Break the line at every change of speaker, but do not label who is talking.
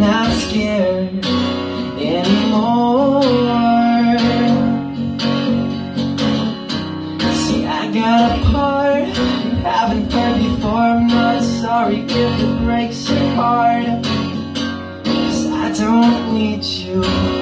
not scared anymore. See, I got a part you haven't heard before. I'm not sorry if it breaks your heart, 'cause I don't need you.